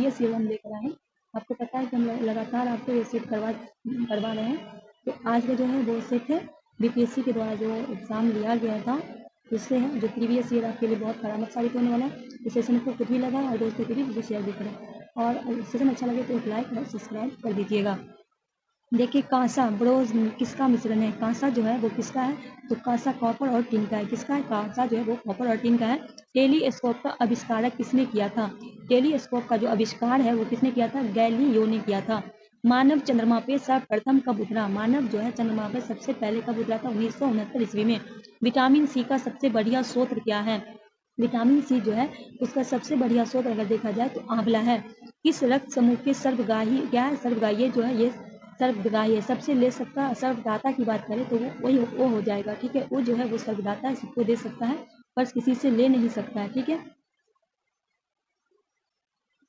Previous year हम लेकर आए हैं। आपको पता है कि हम लगातार आपको ये सेट करवा रहे हैं। तो आज का जो है वो सेट है बीपीएससी के द्वारा जो एग्ज़ाम लिया गया था उससे है, जो प्रीवियस ईयर आपके लिए बहुत खराब साबित होने वाला है। इस सेशन को खुद भी लगा और दोस्तों के लिए शेयर भी करें, और सेशन अच्छा लगे तो एक लाइक और सब्सक्राइब कर दीजिएगा। देखिए कांसा ब्रोंज किसका मिश्रण है? कांसा जो है वो किसका है? तो कांसा कॉपर और टिन का है। किसका है? कांसा जो है वो कॉपर और टिन का है। टेलीस्कोप का आविष्कारक किसने किया था? टेलीस्कोप का जो आविष्कार है वो किसने किया था? गैलीलियो ने किया था। मानव चंद्रमा पे सर्वप्रथम कब उतरा? मानव जो है चंद्रमा पे सबसे पहले कब उतरा था? 1969 ईस्वी में। विटामिन सी का सबसे बढ़िया स्रोत क्या है? विटामिन सी जो है उसका सबसे बढ़िया स्रोत अगर देखा जाए तो आंवला है। किस रक्त समूह के सर्वगाही क्या है? सर्वगाही जो है ये सर्वग्राही है। सबसे ले सकता सर्वदाता की बात करें तो वो हो जाएगा, ठीक है। वो जो है वो सर्वदाता है, सबको दे सकता है पर किसी से ले नहीं सकता है, ठीक है।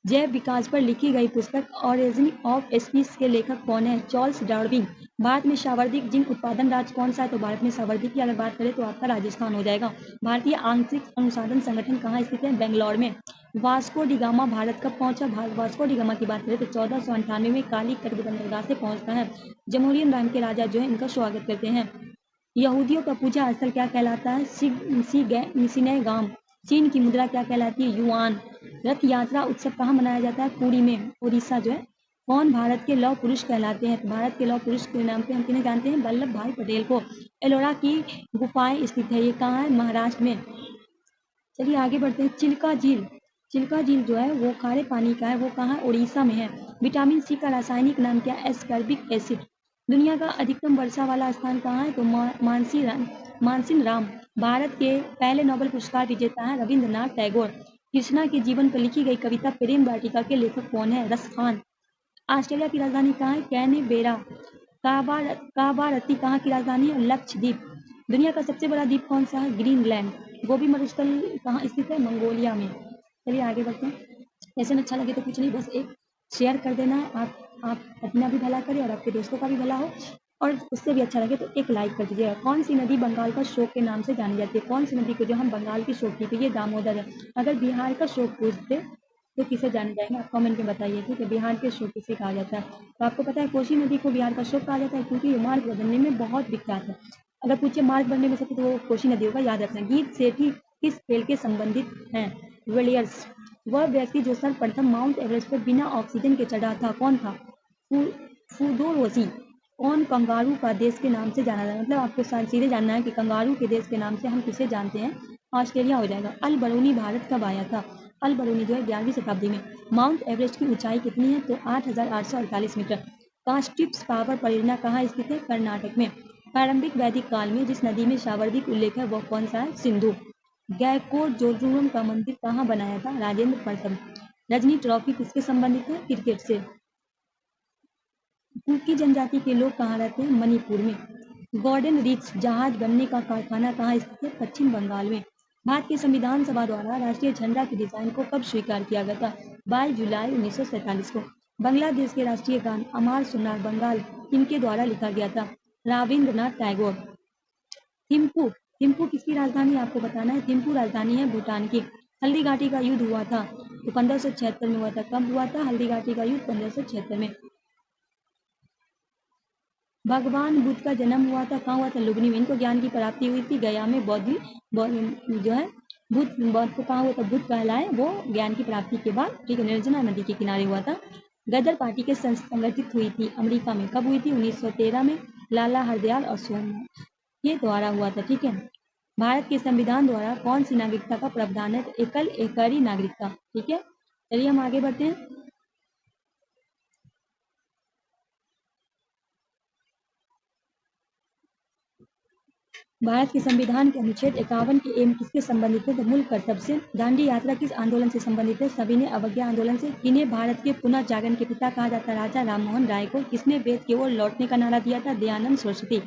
जैव विकास पर लिखी गई पुस्तक ऑरिजिन ऑफ स्पीसीज के लेखक कौन है? Charles Darwin. भारत में सर्वाधिक जिंक उत्पादन राज्य कौन सा है? तो भारत में सर्वाधिक की अगर बात करें तो आपका राजस्थान हो जाएगा। भारतीय आंतरिक अनुसंधान संगठन कहाँ स्थित है? बेंगलौर में। वास्को डी गामा भारत कब पहुंचा? वास्को डी गामा की बात करें तो 1498 में काली कट बंदरगाह से पहुंचता है। जमहूरियन नाम के राजा जो है इनका स्वागत करते हैं। यहूदियों का पूजा स्थल क्या कहलाता है? सिनेगाम। चीन की मुद्रा क्या कहलाती है? युआन। रथ यात्रा उत्सव कहाँ मनाया जाता है? पुरी में, उड़ीसा जो है। कौन भारत के लौह पुरुष कहलाते हैं? तो भारत के लौह पुरुष के नाम पे हम किन्हें जानते हैं? वल्लभ भाई पटेल को। एलोरा की गुफाएं स्थित है, ये कहाँ है? महाराष्ट्र में। चलिए आगे बढ़ते हैं। चिल्का झील, चिल्का झील जो है वो खारे पानी का है, वो कहाँ है? उड़ीसा में है। विटामिन सी का रासायनिक नाम क्या है? Ascorbic acid. दुनिया का अधिकतम वर्षा वाला स्थान कहाँ है? तो मानसिन राम। भारत के पहले नोबेल पुरस्कार विजेता है रविंद्रनाथ टैगोर। कृष्णा के जीवन पर लिखी गई कविता प्रेम वाटिका के लेखक कौन है? रसखान। ऑस्ट्रेलिया की राजधानी कहाँ है? कैनबेरा। काबारती कहाँ की राजधानी है? लक्षद्वीप। दुनिया का सबसे बड़ा द्वीप कौन सा है? ग्रीनलैंड। गोबी मरुस्थल कहाँ स्थित है? मंगोलिया में। चलिए आगे बढ़ते हैं। ऐसे अच्छा लगे तो कुछ नहीं, बस एक शेयर कर देना। आप अपना भी भला करें और आपके दोस्तों का भी भला हो, और उससे भी अच्छा लगे तो एक लाइक कर दीजिएगा। कौन सी नदी बंगाल का शोक के नाम से जानी जाती है? कौन सी नदी को जो हम बंगाल की शोक की? तो ये दामोदर है। अगर बिहार का शोक पूछते तो किसे जाने जाएंगे? आप कमेंट में बताइए, ठीक है। बिहार के शोक किसे कहा जाता है? तो आपको पता है कोसी नदी को बिहार का शोक कहा जाता है क्योंकि ये मार्ग बनने में बहुत विख्यात है। अगर पूछे मार्ग बनने में सबसे तो वो कोसी नदी होगा, याद रखना। गीत सेठी किस खेल के संबंधित हैं? विलियर्स। वह व्यक्ति जो सर्वप्रथम माउंट एवरेस्ट पर बिना ऑक्सीजन के चढ़ा था कौन था? फुदोरोसी। कौन कंगारू का देश के नाम से जाना जाता है? मतलब आपको सीधे जानना है कि कंगारू के देश के नाम से हम किसे जानते हैं? ऑस्ट्रेलिया हो जाएगा। अल बरूनी भारत कब आया था? अल बरूनी जो है 11वीं शताब्दी में। माउंट एवरेस्ट की ऊंचाई कितनी है? तो 8,848 मीटर। कास्टिप्स पावर परियोजना कहाँ स्थित है? कर्नाटक में। प्रारंभिक वैदिक काल में जिस नदी में सर्वाधिक उल्लेख है वह कौन सा है? सिंधु। गैकोजोजुरम का मंदिर कहाँ बनाया था? राजेंद्र प्रथम। रजनी ट्रॉफी किसके संबंधित है? क्रिकेट से। कुकी जनजाति के लोग कहाँ रहते हैं? मणिपुर में। गॉर्डन रिच जहाज बनने का कारखाना कहाँ स्थित है? पश्चिम बंगाल में। भारत के संविधान सभा द्वारा राष्ट्रीय झंडा के डिजाइन को कब स्वीकार किया गया था? 22 जुलाई 1947 को। बांग्लादेश के राष्ट्रीय गान अमार सुनार बंगाल किनके द्वारा लिखा गया था? रविंद्रनाथ टैगोर। थिम्पू, थिम्पू किसकी राजधानी आपको बताना है? थिम्पू राजधानी है भूटान की। हल्दी घाटी का युद्ध हुआ था तो 1576 में हुआ था। कब हुआ था हल्दी घाटी का युद्ध? 1576 में। भगवान बुद्ध का जन्म हुआ था कहाँ हुआ था? लुम्बिनी में। इनको ज्ञान की प्राप्ति हुई थी गया में। जो है बुद्ध को कहाँ हुआ था? बुद्ध कहलाए वो ज्ञान की प्राप्ति के बाद, ठीक है। निर्जना नदी के किनारे हुआ था। गदर पार्टी के संगठित हुई थी अमेरिका में। कब हुई थी? 1913 में। लाला हरदयाल और सोम के द्वारा हुआ था, ठीक है। भारत के संविधान द्वारा कौन सी नागरिकता का प्रावधान है? एकल एकरी नागरिकता, ठीक है। चलिए हम आगे बढ़ते हैं। भारत के संविधान के अनुच्छेद 51 के एम किसके संबंधित है? तो मूल कर्तव्य से। दांडी यात्रा किस आंदोलन से संबंधित है? सविनय अवज्ञा आंदोलन से। किन्हें भारत के पुनः जागरण के पिता कहा जाता है? राजा राममोहन राय को। किसने वेद की ओर लौटने का नारा दिया था? दयानंद सरस्वती।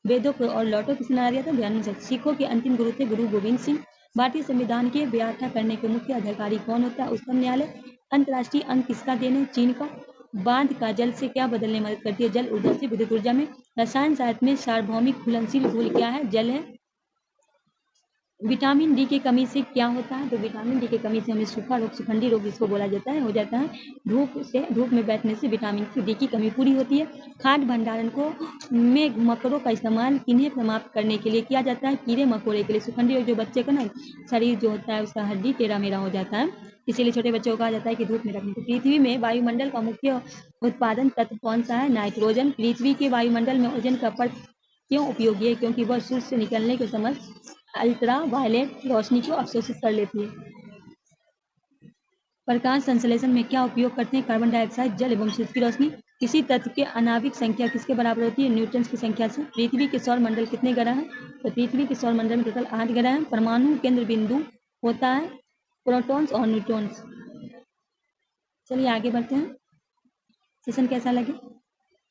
वेदों को और लौटो किसने नारा दिया था? दयानंद सरस्वती। सिखों के अंतिम गुरु थे गुरु गोविंद सिंह। भारतीय संविधान के व्याख्या करने के मुख्य अधिकारी कौन होता है? उच्चतम न्यायालय। अंतर्राष्ट्रीय अंक किसका देन है? चीन का। बांध का जल से क्या बदलने में मदद करती है? जल ऊर्जा से विद्युत ऊर्जा में। रसायन साहित्य में सार्वभौमिक घुलनशील घोल क्या है? जल है। विटामिन डी की कमी से क्या होता है? तो विटामिन डी की कमी से हमें सूखा रोग, शिखंडी रोग जिसको बोला जाता है, हो जाता है। धूप में बैठने से विटामिन डी की कमी पूरी होती है। खाद्य भंडारण को में मकड़ों का इस्तेमाल किन्हें समाप्त करने के लिए किया जाता है? कीड़े मकोड़े के लिए। शिखंडी रोग जो बच्चे का ना शरीर जो होता है उसका हड्डी टेढ़ा मेढ़ा हो जाता है, इसीलिए छोटे बच्चों को कहा जाता है कि धूप में रखने। तो पृथ्वी में वायुमंडल का मुख्य उत्पादन तत्व कौन सा है? नाइट्रोजन। पृथ्वी के वायुमंडल में ओजोन का परत क्यों उपयोगी है? क्योंकि वह सूर्य से निकलने के समय अल्ट्रा वायलेट रोशनी को अवशोषित कर लेती है। प्रकाश संश्लेषण में क्या उपयोग करते हैं? कार्बन डाइऑक्साइड, जल एवं सूरज की रोशनी। किसी तत्व के आणविक संख्या किसके बराबर होती है? न्यूटन की संख्या से। पृथ्वी के सौर मंडल कितने ग्रह हैं? तो पृथ्वी के सौर मंडल में टोटल 8 ग्रह हैं। परमाणु केंद्र बिंदु होता है प्रोटॉन्स और न्यूट्रॉन्स। चलिए आगे बढ़ते हैं। सेशन कैसा लगे?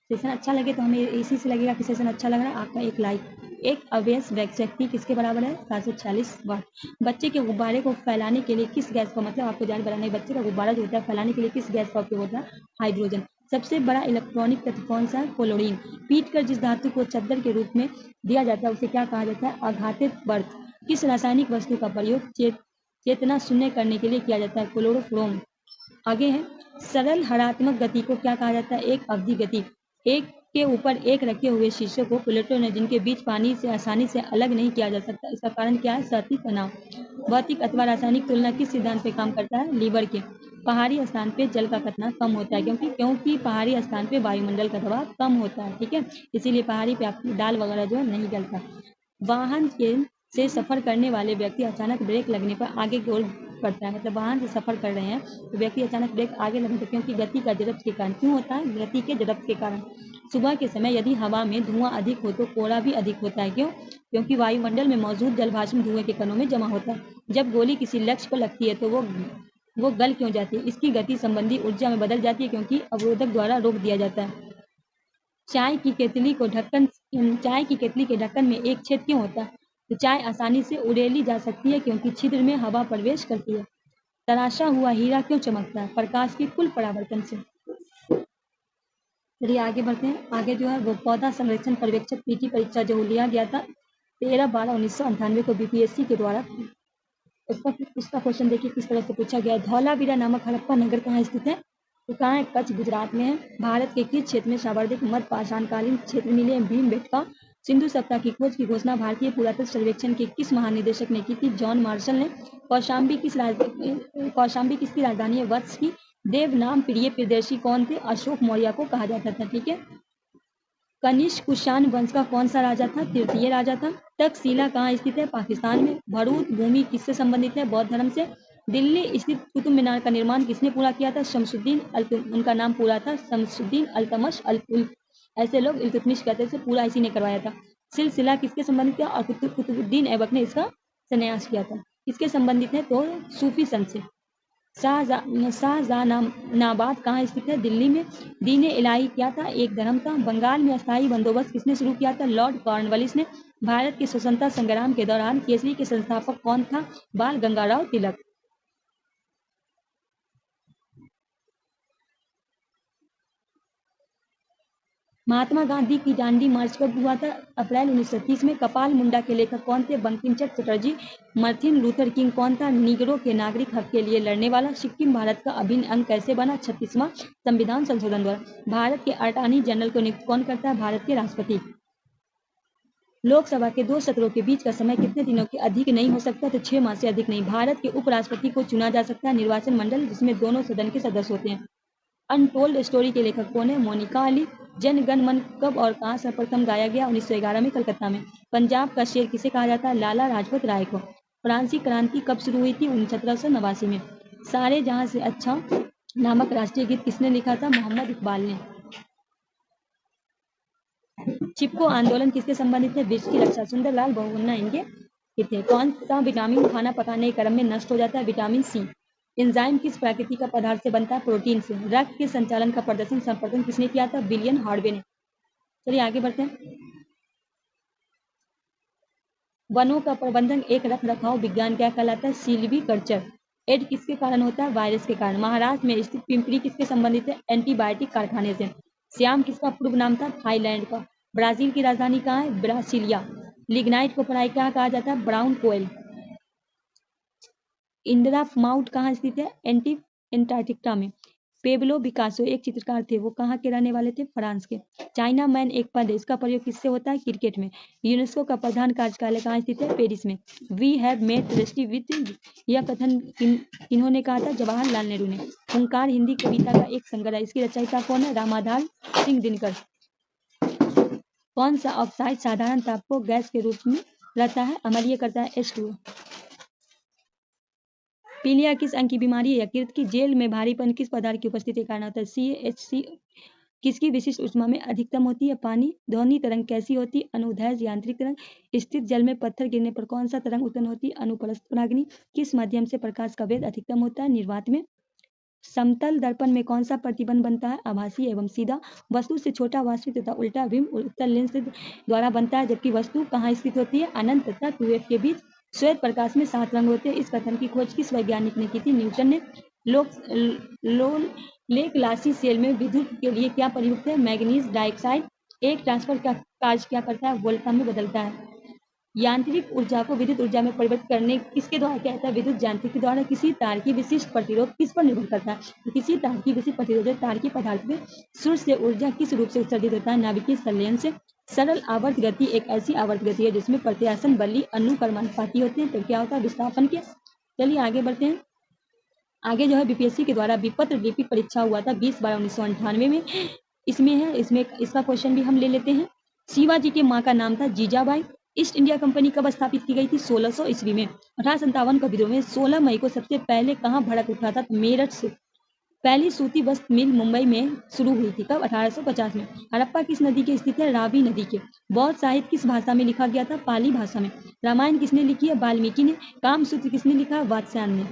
सेशन अच्छा लगे तो हमें इसी से लगेगा कि सेशन अच्छा लग रहा है। आपका एक लाइक। एक अवयस्क शक्ति किसके बराबर है? 746 वाट। बच्चे के गुब्बारे को फैलाने के लिए किस गैस का, मतलब आपको जान बनाना है, बच्चे का गुब्बारा जो होता है फैलाने के लिए किस गैस का उपयोग होता है? हाइड्रोजन। सबसे बड़ा इलेक्ट्रॉनिक तत्व कौन सा है? क्लोरीन। पीट कर जिस धातु को चद्दर के रूप में दिया जाता है उसे क्या कहा जाता है? आघातित बर्थ। किस रासायनिक वस्तु का प्रयोग चेतना शून्य करने के लिए किया जाता है? क्लोरोफ्रोम। आगे है सरल हरात्मक गति को क्या कहा जाता है? एक अवधि गति। एक के ऊपर एक रखे हुए शीशे को प्लेटों ने जिनके बीच पानी से आसानी से अलग नहीं किया जा सकता, इसका कारण क्या है? सतही तनाव। भौतिक अथवा रासायनिक तुलना किस सिद्धांत पे काम करता है? लीवर के। पहाड़ी स्थान पे जल का कतना कम होता है, क्योंकि पहाड़ी स्थान पे वायुमंडल का दबाव कम होता है, ठीक है, इसीलिए पहाड़ी पे आपकी दाल वगैरह जो है नहीं गलता। वाहन के से सफर करने वाले व्यक्ति अचानक ब्रेक लगने पर आगे की ओर बढ़ता है, मतलब वाहन से सफर कर रहे हैं तो व्यक्ति अचानक ब्रेक आगे लगने पर, क्योंकि गति का जड़त्व के कारण। क्यों होता है? गति के जड़त्व के कारण। सुबह के समय यदि हवा में धुआं अधिक हो तो कोहरा भी अधिक होता है। क्यों? क्योंकि वायुमंडल में मौजूद जलभाष्म धुएं के कणों में जमा होता है। जब गोली किसी लक्ष्य पर लगती है तो वो गल क्यों जाती है? इसकी गति संबंधी ऊर्जा में बदल जाती है, क्योंकि अवरोधक द्वारा रोक दिया जाता है। चाय की केतली के ढक्कन में एक छेद क्यों होता है? तो चाय आसानी से उड़ेली जा सकती है क्योंकि छिद्र में हवा प्रवेश करती है। तराशा हुआ हीरा क्यों चमकता है? प्रकाश के कुल परावर्तन से। चलिए आगे बढ़ते हैं। आगे जो है वो पौधा संरक्षण पर्यवेक्षक पीटी परीक्षा जो लिया गया था 13/12/1998 को बीपीएससी के द्वारा, उसका क्वेश्चन देखिए किस तरह से पूछा गया है। धौलावीरा नामक हड़प्पा नगर कहाँ स्थित है? तो कहाँ है? कच्छ, गुजरात में है। भारत के किस क्षेत्र में सर्वाधिक मध्य पाषाणकालीन क्षेत्र मिले हैं? भीमबेटका। सिंधु सभ्यता की खोज की घोषणा भारतीय पुरातत्व सर्वेक्षण के किस महानिदेशक ने की थी? जॉन मार्शल ने। कौशाम्बी किसकी राजधानी है? वत्स की। देव नाम प्रिय प्रियदर्शी कौन थे? अशोक मौर्य को कहा जाता था, ठीक है। कनिष्क कुषाण वंश का कौन सा राजा था? तृतीय राजा था। तक्षशिला कहाँ स्थित है? पाकिस्तान में। भरूच भूमि किससे संबंधित है? बौद्ध धर्म से। दिल्ली स्थित कुतुब मीनार का निर्माण किसने पूरा किया था? उनका नाम पूरा था शमसुद्दीन अल्तमश अल-कुल। ऐसे लोग इल्तुतमिश कहते थे, पूरा इसी ने करवाया था। सिलसिला किसके संबंधित था? और कुतुबुद्दीन ऐबक ने इसका संन्यास किया था। किसके संबंधित है? तो सूफी संत से। शाहजहानाबाद कहाँ स्थित है? दिल्ली में। दीन इलाही क्या था? एक धर्म था। बंगाल में अस्थायी बंदोबस्त किसने शुरू किया था? लॉर्ड कॉर्नवालिस ने। भारत के स्वतंत्रता संग्राम के दौरान केसरी के संस्थापक कौन था? बाल गंगाराव तिलक। महात्मा गांधी की दांडी मार्च कब हुआ था? अप्रैल 1930 में। कपाल मुंडा के लेखक कौन थे? Bankim Chandra Chatterjee. Martin Luther king कौन था? निगरों के नागरिक हक के लिए लड़ने वाला। सिक्किम भारत का अभिन्न अंग कैसे बना? 36वां संविधान संशोधन द्वारा। भारत के अटॉर्नी जनरल को नियुक्त कौन करता है? भारत के राष्ट्रपति। लोकसभा के 2 सत्रों के बीच का समय कितने दिनों के अधिक नहीं हो सकता? तो 6 माह से अधिक नहीं। भारत के उपराष्ट्रपति को चुना जा सकता है निर्वाचन मंडल जिसमें दोनों सदन के सदस्य होते हैं। अनटोल्ड स्टोरी के लेखक कौन है? मोनिका अली। जन गण मन कब और कहाँ सर्वप्रथम गाया गया? 1911 में कलकत्ता में। पंजाब का शेर किसे कहा जाता है? लाला लाजपत राय को। फ्रांसी क्रांति कब शुरू हुई थी? 1789 में। सारे जहां से अच्छा नामक राष्ट्रीय गीत किसने लिखा था? मोहम्मद इकबाल ने। चिपको आंदोलन किसके संबंधित है? विश्व की रक्षा। सुंदरलाल बहुगुणा इनके थे। कौन सा विटामिन खाना पकाने के क्रम में नष्ट हो जाता है? Vitamin C. एंजाइम किस प्रकृति का पदार्थ से बनता है? प्रोटीन से। रक्त के संचालन का प्रदर्शन संपर्कन किसने किया था? विलियम हार्वे ने। चलिए आगे बढ़ते हैं। वनों का प्रबंधन एक रख रखाव विज्ञान क्या कहलाता है? सिल्वीकल्चर। एड किसके कारण होता है? वायरस के कारण। महाराष्ट्र में स्थित पिंपरी किसके संबंधित है? एंटीबायोटिक कारखाने से। श्याम किसका पूर्व नाम था? थाईलैंड का। ब्राजील की राजधानी कहाँ है? ब्रासिलिया। लिग्नाइट को पढ़ाई क्या कहा जाता है? ब्राउन कोयल। इंदिरा माउंट कहाँ स्थित है? एंटार्क्टिका में। पेब्लो पिकासो एक चित्रकार थे, वो कहाँ के रहने वाले थे? फ्रांस के। चाइना मैन एक पद है, इसका प्रयोग किससे होता है? क्रिकेट में। यूनेस्को का प्रधान कार्यालय कहाँ स्थित है? पेरिस में। We have made history with, यह कथन किन्होंने कहा था? जवाहरलाल नेहरू ने। हुंकार हिंदी कविता का एक संग्रह है, इसकी रचयिता कौन है? रामाधार सिंह दिनकर। कौन सा ऑक्साइड साधारण ताप को गैस के रूप में रहता है? अम्लीय करता है, H2O। पीलिया किस अंग की बीमारी है? यकृत की। जेल में भारीपन किस पदार्थ की उपस्थिति के कारण होता है? CaHC। किसकी विशिष्ट ऊष्मा में अधिकतम होती है? पानी। ध्वनि तरंग कैसी होती है? अनुदैर्ध्य यांत्रिक तरंग। स्थिर जल में पत्थर गिरने पर कौन सा तरंग उत्पन्न होती है? अनुप्रस्थ परागनी। किस माध्यम से प्रकाश का वेग अधिकतम होता है? निर्वात में। समतल दर्पण में कौन सा प्रतिबिंब बनता है? आभासी एवं सीधा। वस्तु से छोटा वास्तविक तथा उल्टा बिंब उत्तल लेंस द्वारा बनता है, जबकि वस्तु कहाँ स्थित होती है? अनंत तथा 2F के बीच। श्वेत प्रकाश में 7 रंग होते हैं, इस कथन की खोज किस वैज्ञानिक ने की थी? न्यूटन ने। लेक लासी सेल में विद्युत के लिए क्या प्रयुक्त है? Manganese dioxide. एक ट्रांसफर का कार्य क्या करता है? वोल्टा में बदलता है। यांत्रिक ऊर्जा को विद्युत ऊर्जा में परिवर्तित करने किसके द्वारा किया जाता है? विद्युत यांत्रिक के द्वारा। किसी तार की विशिष्ट प्रतिरोध किस पर निर्भर करता है? तो किसी तार की विशिष्ट प्रतिरोध तार के पदार्थ में सूर्य से ऊर्जा किस रूप से उत्सर्जित होता है? नाभिकीय संलयन से। सरल आवर्त गति एक ऐसी आवर्त गति है जिसमें प्रत्यासन बल्ली अनुक्रमानुपाती होते हैं, तो क्या होता है? विस्थापन के। चलिए आगे बढ़ते हैं। आगे जो है बीपीएससी के द्वारा विपत्र लिपिक परीक्षा हुआ था 20/12/1998 में। इसमें इसका क्वेश्चन भी हम ले लेते हैं। शिवाजी के माँ का नाम था जीजाबाई। ईस्ट इंडिया कंपनी कब स्थापित की गई थी? 1600 ईस्वी में। 1857 का विद्रोह में 16 मई को सबसे पहले कहाँ भड़क उठा था? मेरठ से। पहली सूती वस्त्र मिल मुंबई में शुरू हुई थी कब? 1850 में। हड़प्पा किस नदी के स्थित है? रावी नदी के। बौद्ध साहित्य किस भाषा में लिखा गया था? पाली भाषा में। रामायण किसने लिखी है? वाल्मीकि ने। कामसूत्र किसने लिखा? वात्स्यायन ने।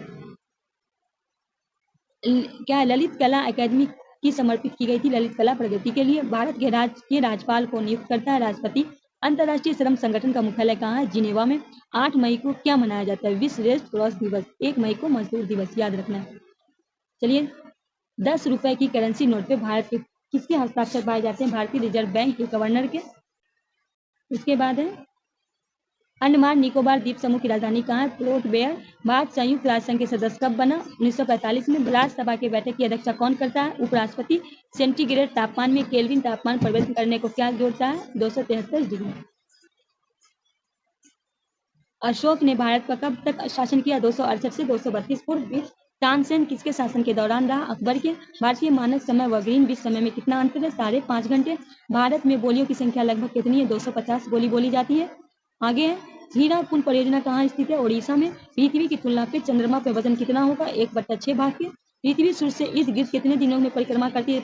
क्या ललित कला अकादमी की समर्पित की गई थी? ललित कला प्रगति के लिए। भारत के राज्यपाल को नियुक्त करता है राष्ट्रपति। अंतर्राष्ट्रीय श्रम संगठन का मुख्यालय कहाँ है? जिनेवा में। 8 मई को क्या मनाया जाता है? विश्व रेड क्रॉस दिवस। 1 मई को मजदूर दिवस, याद रखना है। चलिए, 10 रुपए की करेंसी नोट पे भारत के किसके हस्ताक्षर पाए जाते हैं? भारतीय रिजर्व बैंक के गवर्नर के। इसके बाद है अंडमान निकोबार द्वीप समूह की राजधानी कहाँ है? Port Blair. भारत संयुक्त राष्ट्र संघ के सदस्य कब बना? 1945 में। राज्यसभा की बैठक की अध्यक्षता कौन करता है? उपराष्ट्रपति। सेंटीग्रेड तापमान में केल्विन तापमान परिवर्तन करने को क्या जोड़ता है? 273 डिग्री। अशोक ने भारत पर कब तक शासन किया? 268 से 232 पूर्व। तानसेन किसके शासन के दौरान रहा? अकबर के। भारतीय मानक समय व ग्रीनविच समय में कितना अंतर है? 5.5 घंटे। भारत में बोलियों की संख्या लगभग कितनी है? 250 बोली बोली जाती है। आगे है हीराकुंड परियोजना कहाँ स्थित है? ओडिशा में। पृथ्वी की तुलना पे चंद्रमा पे वजन कितना होगा? 1/6 भाग के। पृथ्वी सूर्य से इर्द गिर्द कितने दिनों में परिक्रमा करती है?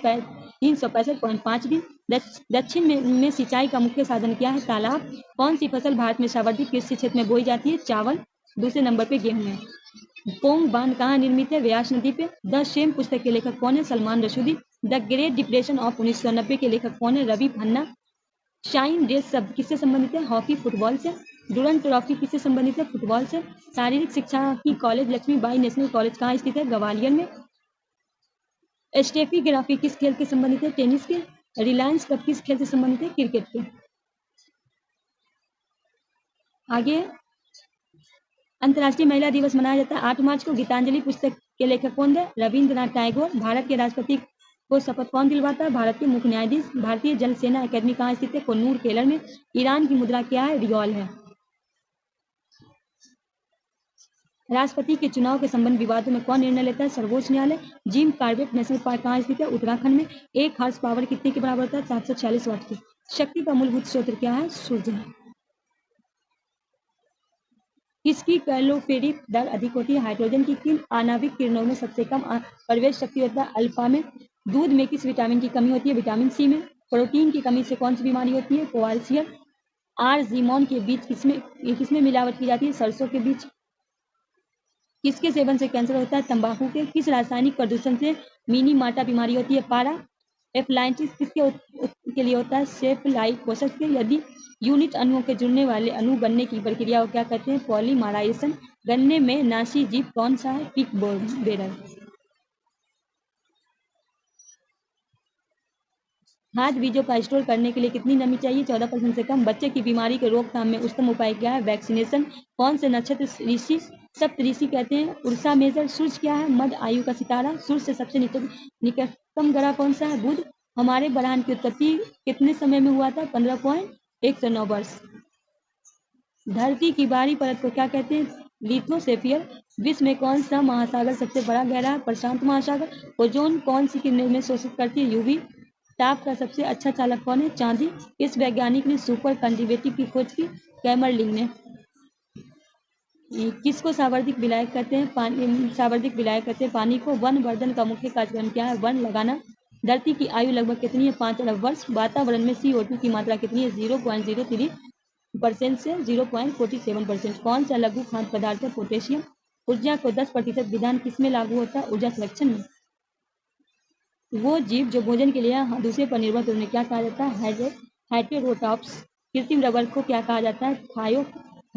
365.5 दिन। दक्षिण में सिंचाई का मुख्य साधन क्या है? तालाब। कौन सी फसल भारत में सर्वाधिक कृषि क्षेत्र में बोई जाती है? चावल। दूसरे नंबर पे गेहूं है। पोंग बांध कहाँ निर्मित है? व्यास नदी पे। द शेम पुस्तक के लेखक कौन है? Salman Rushdie. The great depression of 1990 के लेखक कौन है? रवि खन्ना। शाइन रेस शब्द किससे संबंधित है? हॉकी, फुटबॉल से। डुरंड ट्रॉफी किससे संबंधित है? फुटबॉल से। शारीरिक शिक्षा की कॉलेज लक्ष्मीबाई नेशनल कॉलेज कहाँ स्थित है? ग्वालियर में। स्टेफीग्राफी किस खेल के संबंधित है? टेनिस के। रिलायंस कप किस खेल से संबंधित है? क्रिकेट के। आगे अंतर्राष्ट्रीय महिला दिवस मनाया जाता है 8 मार्च को। गीतांजलि पुस्तक के लेखक कौन है? रविंद्रनाथ टैगोर। भारत के राष्ट्रपति को शपथ कौन दिलवाता है? भारत के मुख्य न्यायाधीश। भारतीय जल सेना अकादमी कहाँ स्थित है? कोन्नूर, केरल में। ईरान की मुद्रा क्या है? रियाल है। राष्ट्रपति के चुनाव के संबंध विवादों में कौन निर्णय लेता है? सर्वोच्च न्यायालय। जिम कॉर्बेट नेशनल पार्क कहाँ स्थित है? उत्तराखंड में। 1 हॉर्स पावर कितने के बराबर होता है? 746 वाट की। शक्ति का मूलभूत स्रोत क्या है? सूर्य है। किसकी कैलोरीफिक दर अधिक होती है? हाइड्रोजन की। किन आणविक किरणों में सबसे कम प्रवेश शक्ति होता है? अल्फा में। दूध में किस विटामिन की कमी होती है? विटामिन सी में। प्रोटीन की कमी से कौन सी बीमारी होती है? क्वार्सियर। आर्जिमोन के बीज किसमें मिलावट की जाती है? सरसों के बीज। किसके सेवन से कैंसर होता है? तंबाकू के। किस रासायनिक प्रदूषण से मिनी माटा बीमारी होती है? पारा। एफ्लाइटिस के लिए होता है? सेफ लाइट पोषक के। यदि यूनिट अणुओं के जुड़ने वाले अणु बनने की प्रक्रिया को क्या कहते हैं? पॉलीमराइजेशन। गन्ने में नासी जीव कौन सा है? Pick bearer. खाद्य बीजों का स्टोर करने के लिए कितनी नमी चाहिए? 14% से कम। बच्चे की बीमारी के रोकथाम में उत्तम उपाय क्या है? वैक्सीनेशन। कौन से नक्षत्र ऋषि सप्तऋषि कहते हैं। Ursa major. सूर्य क्या है? मध्य आयु का सितारा। सूर्य से सबसे निकटतम ग्रह कौन सा है? बुध। हमारे ब्रह्मांड की उत्पत्ति कितने समय में हुआ था? 15.109 वर्ष। धरती की बाहरी परत को क्या कहते हैं? लिथोस्फीयर। विश्व में कौन सा महासागर सबसे बड़ा गहरा है? प्रशांत महासागर। ओजोन कौन सी किरणें में शोषित करती है? यूवी। ताप का सबसे अच्छा चालक कौन है? चांदी। इस वैज्ञानिक ने सुपर कंडक्टिविटी की खोज की? कैमरलिंग ने। किसको सावर्धिक विलायक कहते हैं? पानी। सावर्धिक विलायक कहते हैं पानी को। वन वर्धन का मुख्य कार्यक्रम क्या है? वन लगाना। धरती की आयु लगभग कितनी है? 5 अरब वर्ष। वातावरण में CO2 की मात्रा कितनी है? 0.03% से 0.47%। कौन सा लघु खाद्य पदार्थ है? पोटेशियम। ऊर्जा को 10% विधान किसमें लागू होता है? ऊर्जा संरक्षण में। वो जीव जो भोजन के लिए दूसरे पर निर्भर होते हैं उन्हें क्या कहा जाता है? हेटेरोट्रॉप्स। कृत्रिम रबर को क्या कहा जाता है?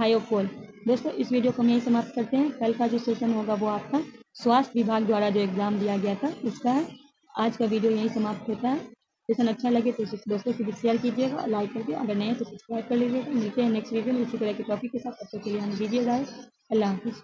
थायोफोल। दोस्तों इस वीडियो को हम यहीं समाप्त करते हैं। कल का जो सेशन होगा वो आपका स्वास्थ्य विभाग द्वारा जो एग्जाम दिया गया था उसका है। आज का वीडियो यहीं समाप्त होता है। सेशन अच्छा लगे तो दोस्तों के बीच शेयर कीजिएगा, लाइक करके, अगर नहीं है तो सब्सक्राइब कर लीजिएगा। मिलते हैं नेक्स्ट वीडियो में इसी तरह के टॉपिक के साथ। तब तक के लिए हमें दीजिएगा। अल्लाह हाफिज़।